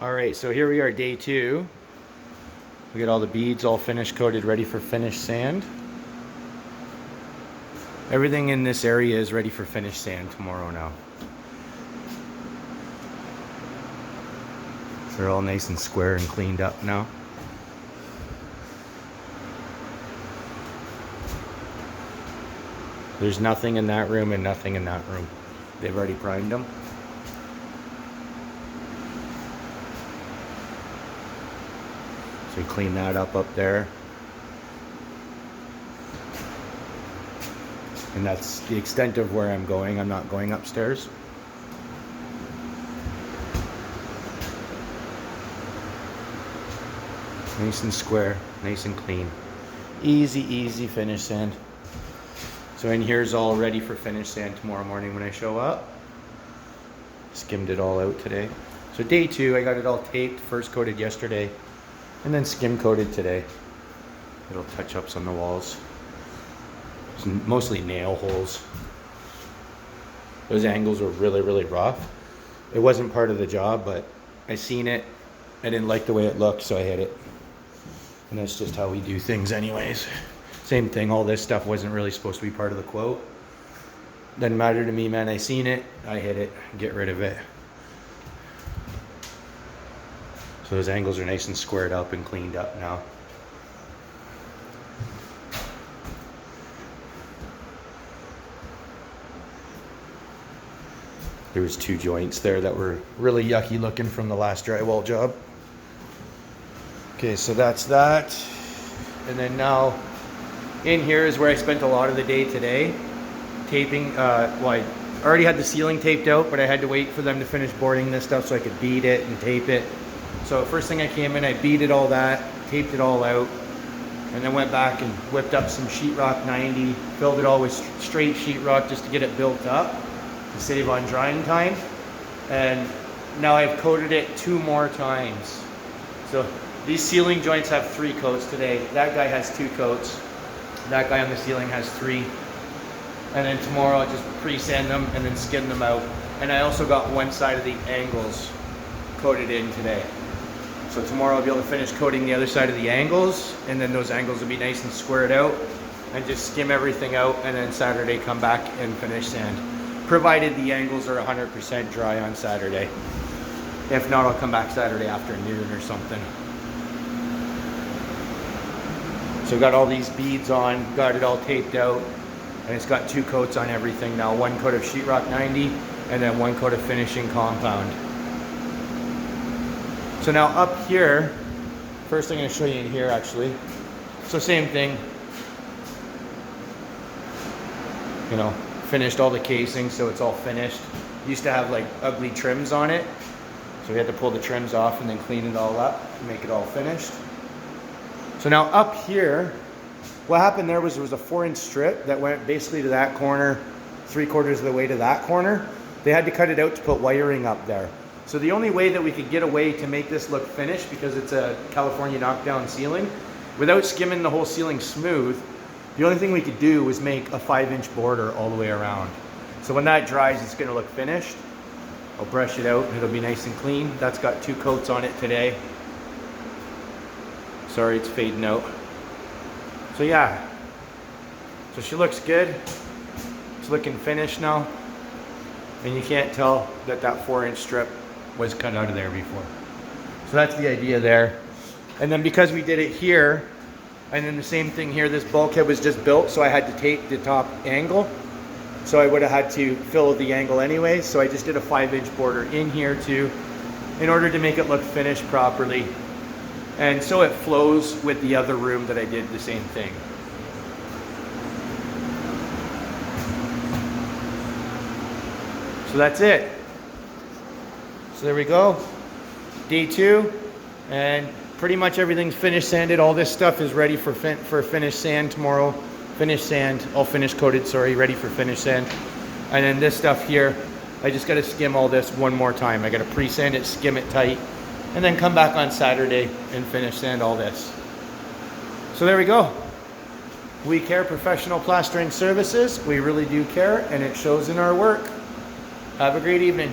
All right, so here we are, day 2. We got all the beads all finished, coated, ready for finished sand. Everything in this area is ready for finished sand tomorrow now. So they're all nice and square and cleaned up now. There's nothing in that room and nothing in that room. They've already primed them. So we clean that up there. And that's the extent of where I'm going. I'm not going upstairs. Nice and square, nice and clean. Easy finish sand. So in here's all ready for finish sand tomorrow morning when I show up. Skimmed it all out today. So day 2, I got it all taped, first coated yesterday, and then skim coated today. Little touch-ups on the walls. It's mostly nail holes. Those angles were really rough. It wasn't part of the job, but I seen it. I didn't like the way it looked, so I hit it. And that's just how we do things anyways. Same thing, all this stuff wasn't really supposed to be part of the quote. Doesn't matter to me, man. I seen it, I hit it, get rid of it. So those angles are nice and squared up and cleaned up now. There was 2 joints there that were really yucky looking from the last drywall job. Okay, so that's that. And then now, in here is where I spent a lot of the day today. Taping, well, I already had the ceiling taped out, but I had to wait for them to finish boarding this stuff so I could bead it and tape it. So first thing I came in, I beaded all that, taped it all out, and then went back and whipped up some sheetrock 90, filled it all with straight sheetrock just to get it built up to save on drying time. And now I've coated it 2 more times. So these ceiling joints have 3 coats today. That guy has 2 coats. That guy on the ceiling has 3. And then tomorrow I'll just pre-sand them and then skin them out. And I also got one side of the angles coated in today. So tomorrow I'll be able to finish coating the other side of the angles, and then those angles will be nice and squared out, and just skim everything out, and then Saturday come back and finish sand. Provided the angles are 100% dry on Saturday. If not, I'll come back Saturday afternoon or something. So got all these beads on, got it all taped out, and it's got 2 coats on everything now. 1 coat of sheetrock 90, and then 1 coat of finishing compound. So now up here, first I'm going to show you in here actually. So same thing, you know, finished all the casing, so it's all finished. Used to have like ugly trims on it, so we had to pull the trims off and then clean it all up to make it all finished. So now up here, what happened there was a 4-inch strip that went basically to that corner, 3/4 of the way to that corner. They had to cut it out to put wiring up there. So the only way that we could get away to make this look finished, because it's a California knockdown ceiling, without skimming the whole ceiling smooth, the only thing we could do was make a 5-inch border all the way around. So when that dries, it's gonna look finished. I'll brush it out and it'll be nice and clean. That's got 2 coats on it today. Sorry, it's fading out. So yeah, so she looks good. It's looking finished now. And you can't tell that that 4-inch strip was cut out of there before. So that's the idea there. And then because we did it here, and then the same thing here, this bulkhead was just built, so I had to tape the top angle. So I would have had to fill the angle anyway. So I just did a 5-inch border in here too, in order to make it look finished properly. And so it flows with the other room that I did the same thing. So that's it. So there we go. Day 2, and pretty much everything's finished sanded. All this stuff is ready for finished sand tomorrow. Finished sand, all finish coated, sorry, ready for finished sand. And then this stuff here, I just gotta skim all this 1 more time. I gotta pre-sand it, skim it tight, and then come back on Saturday and finish sand all this. So there we go. We care professional plastering services. We really do care, and it shows in our work. Have a great evening.